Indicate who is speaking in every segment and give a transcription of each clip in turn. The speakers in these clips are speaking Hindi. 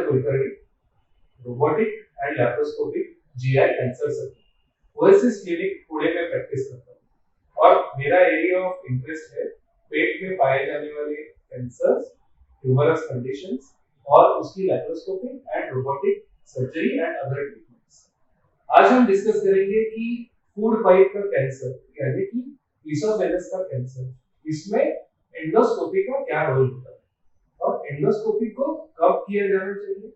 Speaker 1: Kulkarni, robotic and laparoscopic GI cancer surgeon, oasis clinic Pune में प्रैक्टिस करता हूँ और मेरा एरिया ऑफ इंटरेस्ट है पेट में पाए जाने वाले कैंसर्स, ट्यूमरस कंडीशंस और उसकी laparoscopic and robotic surgery and other treatments. आज हम डिस्कस करेंगे कि फूड पाइप का कैंसर यानी कि ईसोफेगस का कैंसर, इसमें एंडोस्कोपी का क्या रोल होता है और एंडोस्कोपी को कब किया जाना चाहिए,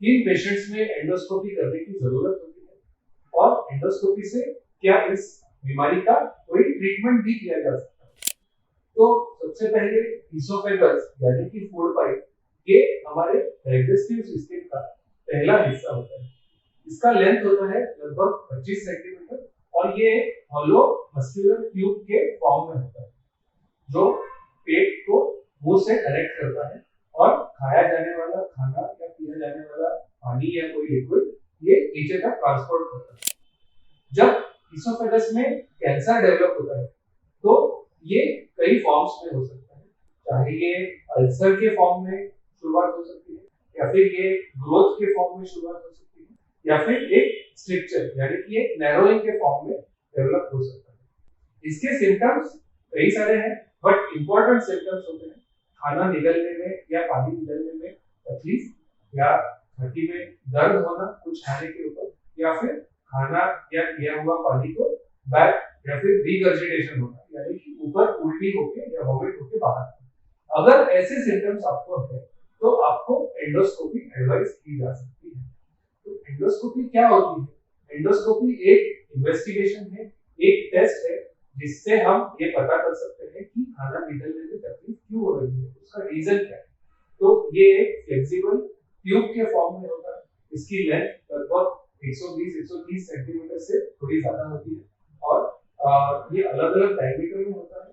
Speaker 1: किन पेशेंट्स में एंडोस्कोपी करने की जरूरत होती है और एंडोस्कोपी से क्या इस बीमारी का कोई ट्रीटमेंट भी किया जा सकता है। तो सबसे पहले ईसोफेगस यानी कि फूड पाइप ये हमारे डाइजेस्टिव सिस्टम का पहला हिस्सा होता है। इसका लेंथ होता है लगभग 25 सेंटीमीटर और ये हॉलो मस्कुलर ट्यूब के फॉर्म में होता है जो पेट को मुंह से कनेक्ट करता है और खाया जाने वाला खाना या पिया जाने वाला पानी या कोई लिक्विड ये नीचे तक ट्रांसपोर्ट करता है। जब ईसोफेगस में कैंसर डेवलप होता है तो ये कई फॉर्म्स में हो सकता है, चाहे ये अल्सर के फॉर्म में शुरुआत हो सकती है या फिर ये ग्रोथ के फॉर्म में शुरुआत हो सकती है या फिर एक स्ट्रक्चर यानी कि एक नैरोइंग के फॉर्म में डेवलप हो सकता है। इसके सिम्टम्स कई सारे हैं बट इंपॉर्टेंट सिम्टम्स होते हैं खाना निगलने में या पानी निगलने में तकलीफ या छाती में दर्द होना कुछ खाने के ऊपर या फिर खाना या पिया हुआ पानी को बैक या फिर रिगर्जिटेशन होना यानी कि ऊपर उल्टी होके या वॉमिट होके बाहर। अगर ऐसे सिम्टम्स आपको है तो आपको एंडोस्कोपी एडवाइस की जा सकती है। तो एंडोस्कोपी क्या होती है? एंडोस्कोपी एक इन्वेस्टिगेशन है, एक टेस्ट है जिससे हम ये पता कर सकते हैं कि खाना निकलने में तकलीफ क्यों हो रही है, उसका रीजन क्या है। तो ये एक फ्लेक्सिबल ट्यूब के फॉर्म में होता है, इसकी लेंथ लगभग 120-130 सेंटीमीटर से थोड़ी ज्यादा होती है और ये अलग अलग डायमीटर में होता है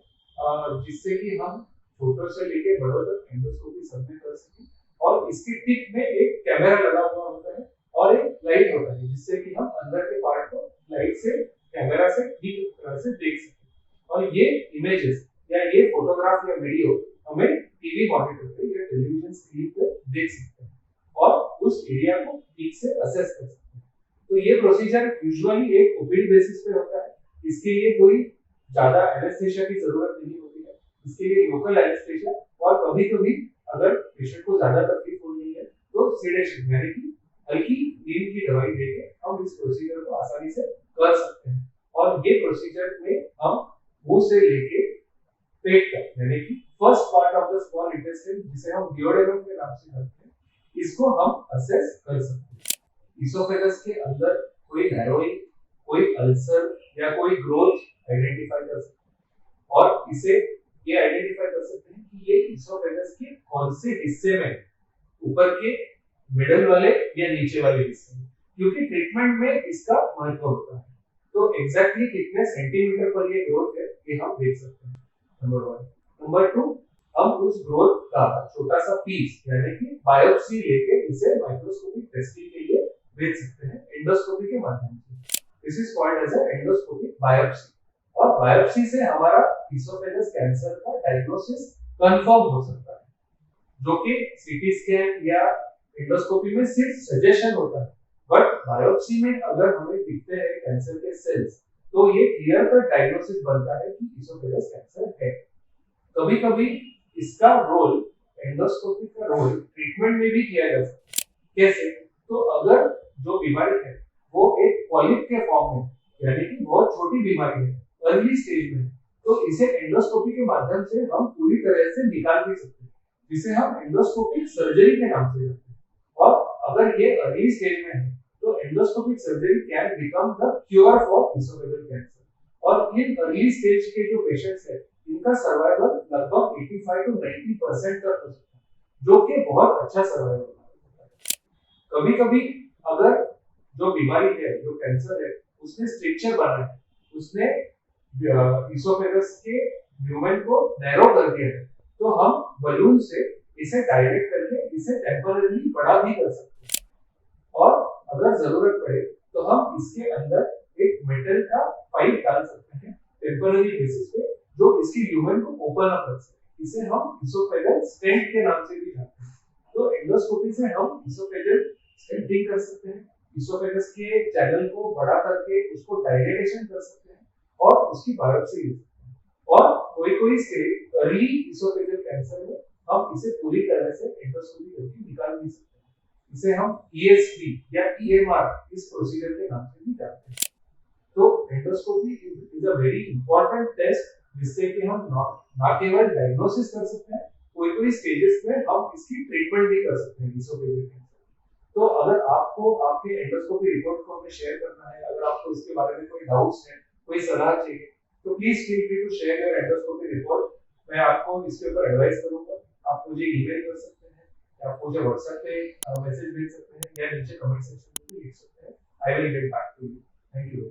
Speaker 1: जिससे कि हम छोटों से लेके बड़ों तक एंडोस्कोपी सब में कर सकें। और इसकी टिप में एक कैमरा लगा हुआ होता है और एक लाइट होता है जिससे कि हम अंदर के पार्ट को लाइट से कैमरा से ठीक तरह से देख सकें और ये इमेजेस या ये फोटोग्राफ या वीडियो हमें टीवी मॉनिटर पे या टेलीविजन स्क्रीन पे देख सकते हैं और उस एरिया को ठीक से असेस कर सकते हैं। तो ये प्रोसीजर यूजुअली एक ओपीडी बेसिस पे होता है, इसके लिए कोई ज्यादा एनेस्थेसिया की जरूरत नहीं होती है, इसके लिए लोकल एनेस्थेसिया और कभी-कभी अगर पेशेंट को ज्यादा तकलीफ हो रही है तो सेडेशन यानी कि हल्की नींद की दवाई देके हम इस प्रोसीजर को आसानी से कर सकते हैं। और ये प्रोसीजर में हम मुंह से लेके पेट तक यानी कि first part of the small intestine जिसे हम ड्यूओडेनम के नाम से जानते हैं, इसको हम असेस कर सकते हैं। ईसोफेगस के अंदर कोई नैरोइंग, कोई अल्सर या कोई ग्रोथ आइडेंटिफाई कर सकते हैं और इसे ये आइडेंटिफाई कर सकते हैं कि ये ईसोफेगस के कौन से हिस्से में, ऊपर के, मिडल वाले या नीचे वाले हिस्से में, क्योंकि ट्रीटमेंट में इसका महत्व होता है। तो एग्जैक्टली कितने सेंटीमीटर पर ये ग्रोथ है ये हम देख सकते हैं, नंबर 1। नंबर 2, हम उस ग्रोथ का छोटा सा पीस यानी कि बायोप्सी लेके इसे माइक्रोस्कोपिक टेस्टिंग के लिए भेज सकते हैं एंडोस्कोपी के माध्यम से। This is called as a endoscopic biopsy और बायोप्सी से हमारा ईसोफेगस कैंसर का डायग्नोसिस कंफर्म हो सकता है, जो कि सीटी स्कैन या एंडोस्कोपी में सिर्फ सजेशन होता है, बट बायोप्सी में अगर हमें दिखते हैं कैंसर के सेल्स तो ये क्लियर कट डायग्नोसिस बनता है कि ईसोफेगस कैंसर है। कभी-कभी इसका रोल, एंडोस्कोपी का रोल ट्रीटमेंट में भी किया जा सकता है। कैसे? तो अगर जो बीमारी है वो एक पॉलिप के फॉर्म में यानी कि बहुत छोटी बीमारी है, अर्ली स्टेज में, तो इसे एंडोस्कोपी के माध्यम से हम पूरी तरह से निकाल भी सकते हैं, जिसे हम एंडोस्कोपिक सर्जरी के नाम से जानते हैं। और अगर ये अर्ली स्टेज में है तो endoscopic surgery can become the cure for oesophageal cancer. और इन अर्ली स्टेज के जो पेशेंट्स हैं इनका सर्वाइवल लगभग 85 to 90% तक हो सकता है, जो कि बहुत अच्छा सर्वाइवल होता है। कभी-कभी अगर जो बीमारी है, जो कैंसर है, उसने स्ट्रक्चर बना है, उसने ईसोफेगस के ल्यूमेन को नैरो कर दिया है, तो हम बलून से इसे डायरेक्ट करके इसे टेम्पररी बड़ा भी कर सकते हैं और अगर जरूरत पड़े तो हम इसके अंदर एक मेटल का पाइप डाल सकते हैं टेम्पररी बेसिस पे, जो इसकी ल्यूमेन को ओपन अप कर सके। इसे हम ईसोफेगल स्टेंट के नाम से भी जानते हैं। तो एंडोस्कोपी से हम इसोफेजियल स्टेंटिंग कर सकते हैं, इसोफेगस के चैनल को बड़ा करके उसको डायलेटेशन कर सकते हैं और उसकी बायोप्सी ले सकते हैं। और कोई स्टेज अर्ली इसोफेजियल कैंसर में हम इसे पूरी तरह से एंडोस्कोपी करके निकाल भी सकते हैं। इसे हम ESP या EMR इस प्रोसीजर के नाम से भी जानते हैं। तो endoscopy is a very important test जिससे कि हम ना केवल डायग्नोसिस कर सकते हैं, कोई स्टेजेस में हम इसकी ट्रीटमेंट भी कर सकते हैं इसोफेजियल कैंसर। तो अगर आपको आपके एंडोस्कोपी रिपोर्ट को हमें शेयर करना है, अगर आपको इसके बारे में कोई डाउट्स है, कोई सलाह चाहिए, तो please feel free to share your endoscopy report. मैं आपको इसके ऊपर एडवाइस करूंगा। आप मुझे ईमेल कर सकते हैं या आप मुझे व्हाट्सएप पे मैसेज भेज सकते हैं या नीचे कमेंट सेक्शन में भी लिख सकते हैं। I will get back to you. Thank you.